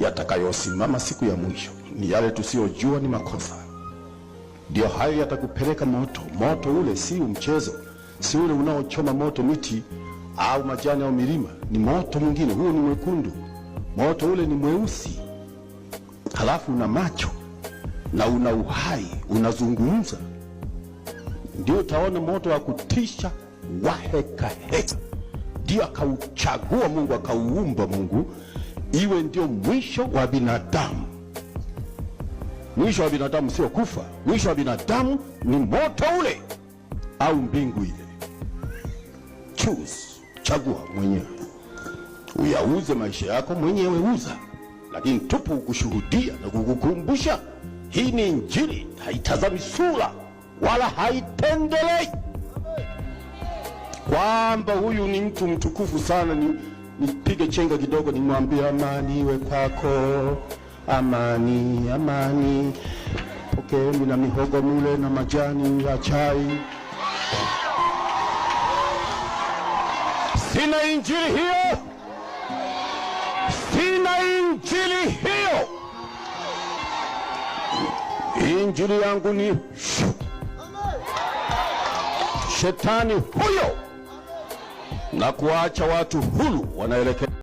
yatakayosimama siku ya mwisho ni yale tusiyojua ni makosa. Ndio hayo yatakupeleka moto. Moto ule si mchezo, si ule unaochoma moto miti au majani au milima. Ni moto mwingine, huo ni mwekundu. Moto ule ni mweusi, halafu una macho na una uhai, unazungumza. Ndio utaona moto wa kutisha wa heka heka. Ndio akauchagua Mungu, akauumba Mungu iwe ndio mwisho wa binadamu. Mwisho wa binadamu sio kufa. Mwisho wa binadamu ni moto ule au mbingu ile. Choose, chagua mwenyewe. Uyauze maisha yako mwenyewe, uza. Lakini tupo kushuhudia na kukukumbusha, hii ni Injili, haitazami sura wala haitendelei kwamba huyu ni mtu mtukufu sana, nipige chenga kidogo nimwambie amani iwe kwako, amani, amani. Pokeeni na mihogo mule na majani ya chai. Sina Injili hiyo. Sina Injili hiyo. Injili yangu ni shetani huyo, na kuacha watu huru wanaelekea